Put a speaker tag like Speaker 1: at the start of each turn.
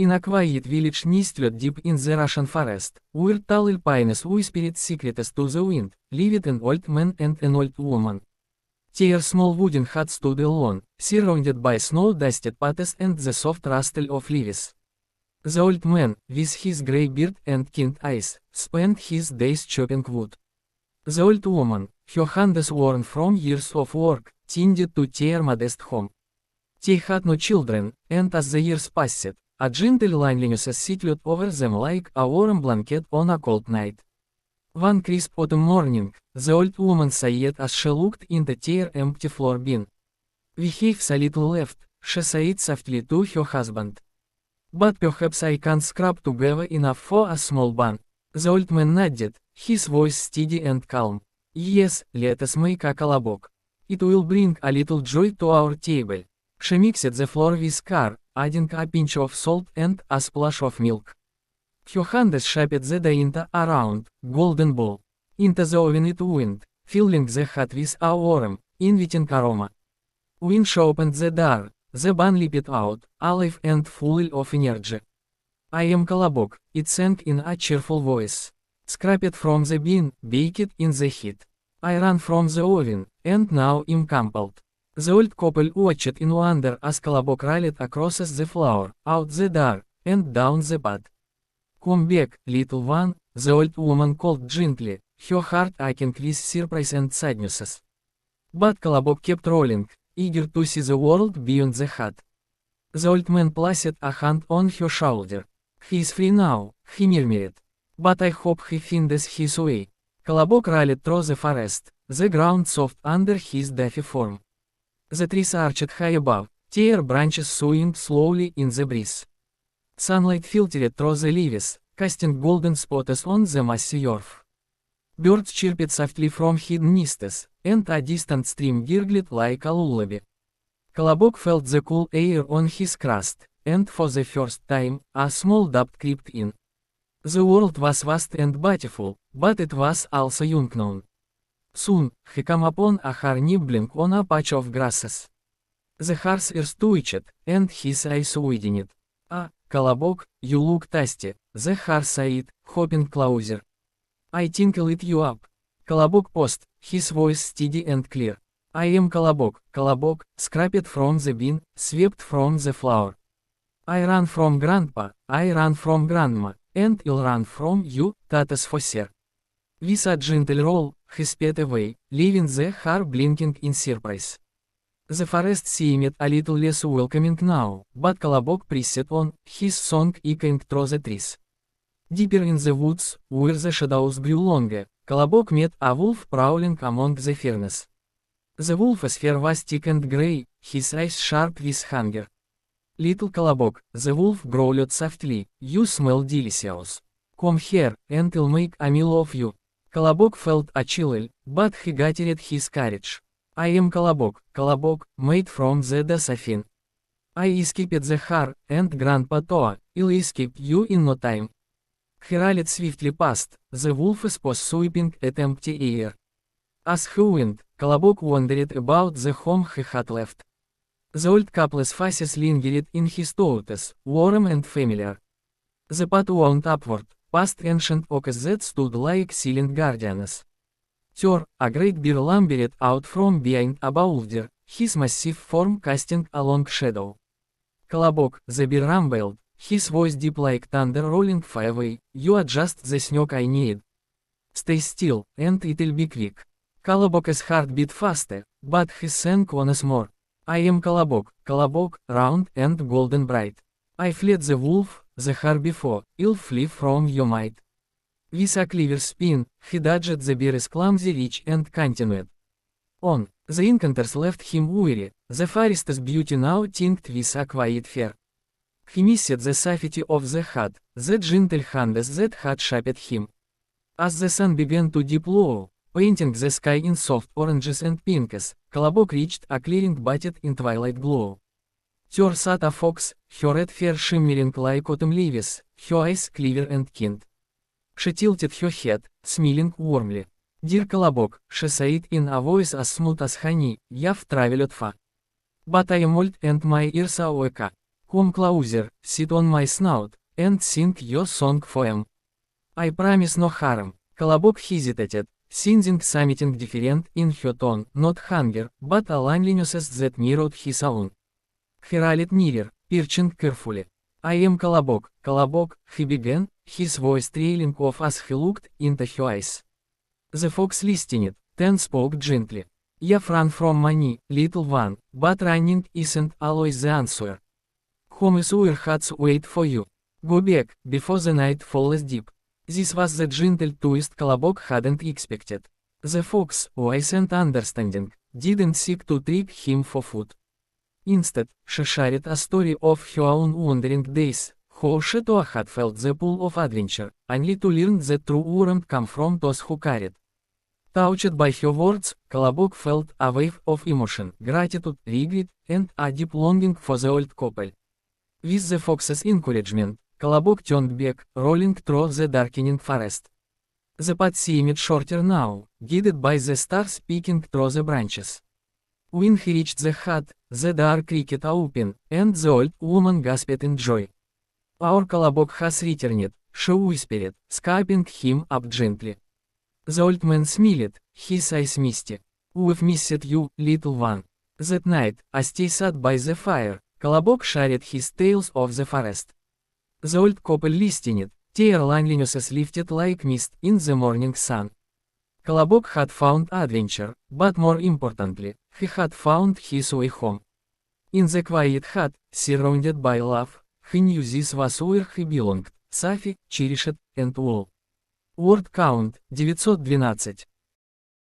Speaker 1: In a quiet village nestled deep in the Russian forest, where tall pines whispered secrets to the wind, lived an old man and an old woman. Their small wooden hut stood alone, surrounded by snow-dusted paths and the soft rustle of leaves. The old man, with his grey beard and keen eyes, spent his days chopping wood. The old woman, her hands worn from years of work, tended to their modest home. They had no children, and as the years passed, a gentle loneliness settled over them like a warm blanket on a cold night. One crisp autumn morning, the old woman sighed as she looked into their empty floor bin. "We have so little left," she said softly to her husband. "But perhaps I can scrap together enough for a small bun." The old man nodded, his voice steady and calm. "Yes, let us make a kolobok. It will bring a little joy to our table." She mixed the flour with care, adding a pinch of salt and a splash of milk. Her hands shaped the dough into a round, golden ball. Into the oven it went, filling the hut with a warm, inviting aroma. When she opened the door, the bun leaped out, alive and full of energy. "I am Kolobok," it sang in a cheerful voice. "Scraped from the bin, baked in the heat. I ran from the oven, and now am compelled." The old couple watched in wonder as Kolobok rolled across the floor, out the door, and down the path. "Come back, little one," the old woman called gently, her heart aching with surprise and sadness. But Kolobok kept rolling, eager to see the world beyond the hut. The old man placed a hand on her shoulder. "He is free now," he murmured. "But I hope he finds his way." Kolobok rolled through the forest, the ground soft under his daffy form. The trees arched high above, their branches swaying slowly in the breeze. Sunlight filtered through the leaves, casting golden spots on the mossy earth. Birds chirped softly from hidden nests, and a distant stream gurgled like a lullaby. Kolobok felt the cool air on his crust, and for the first time, a small doubt crept in. The world was vast and beautiful, but it was also unknown. Soon, he came upon a hare nibbling on a patch of grasses. The hare's ears twitched, and his eyes widened. "Ah, Kolobok, you look tasty," the hare said, hopping closer. "I think I'll eat you up." Kolobok paused, his voice steady and clear. "I am Kolobok, Kolobok, scraped from the bin, swept from the floor. I ran from Grandpa, I ran from Grandma, and I'll run from you, Tatas Foser." With a gentle roll, he sped away, leaving the hare blinking in surprise. The forest seemed a little less welcoming now, but Kolobok pressed on, his song echoing through the trees. Deeper in the woods, where the shadows grew longer, Kolobok met a wolf prowling among the ferns. The wolf's fur was thick and grey, his eyes sharp with hunger. "Little Kolobok," the wolf growled softly, "you smell delicious. Come here, and I'll make a meal of you." Kolobok felt a chill, but he gathered his courage. "I am Kolobok, Kolobok, made from the Dasafin. I escaped the hare, and Grandpa Toa, I'll escape you in no time." He rolled swiftly past, the wolf's paws sweeping at empty air. As he went, Kolobok wondered about the home he had left. The old couple's faces lingered in his thoughts, warm and familiar. The path wound upward, past ancient oaks that stood like silent guardians. Thor, a great bear, lumbered out from behind a boulder, his massive form casting a long shadow. "Kolobok," the bear rumbled, his voice deep like thunder rolling far away, "you are just the snack I need. Stay still, and it'll be quick." Kolobok's heart beat faster, but he sang once more. "I am Kolobok, Kolobok, round and golden bright. I fled the wolf, the hare before, I'll flee from your might." With a clever spin, he dodged the bear's clumsy reach and continued on. The encounters left him weary, the forest's beauty now tinged with a quiet fear. He missed the safety of the hut, the gentle hands that had shaped him. As the sun began to dip low, painting the sky in soft oranges and pinks, Kolobok reached a clearing bathed in twilight glow. There sat a fox, her red fur shimmering like autumn leaves, her eyes clear and keen. She tilted her head, smiling warmly. "Dear Kolobok," she said in a voice as smooth as honey, "you've traveled far. But I am old and my ears are weak. Come closer, sit on my snout, and sing your song for em. I promise no harm. Kolobok hesitated, sensing something different in her tone, not hunger, but a loneliness that mirrored his own. He rallied nearer, perching carefully. I am Kolobok, Kolobok, he began, his voice trailing off as he looked into her eyes. The fox listened, then spoke gently. You've run from money, little one, but running isn't always the answer. Home is where hearts wait for you. Go back, before the night falls deep. This was the gentle twist Kolobok hadn't expected. The fox, wise and understanding, didn't seek to trick him for food. Instead, she shared a story of her own wandering days, how she too had felt the pull of adventure, only to learn that true warmth come from those who carried. Touched by her words, Kolobok felt a wave of emotion, gratitude, regret, and a deep longing for the old couple. With the fox's encouragement, Kolobok turned back, rolling through the darkening forest. The path seemed shorter now, guided by the stars peeking through the branches. When he reached the hut, the door creaked open, and the old woman gasped in joy. Our Kolobok has returned, she whispered, scooping him up gently. The old man smiled, his eyes misty. We've missed you, little one. That night, as they sat by the fire, Kolobok shared his tales of the forest. The old couple listened, their loneliness lifted like mist in the morning sun. Kolobok had found adventure, but more importantly, he had found his way home. In the quiet hut, surrounded by love, he knew this was where he belonged, safe, cherished, and whole. Word count 912.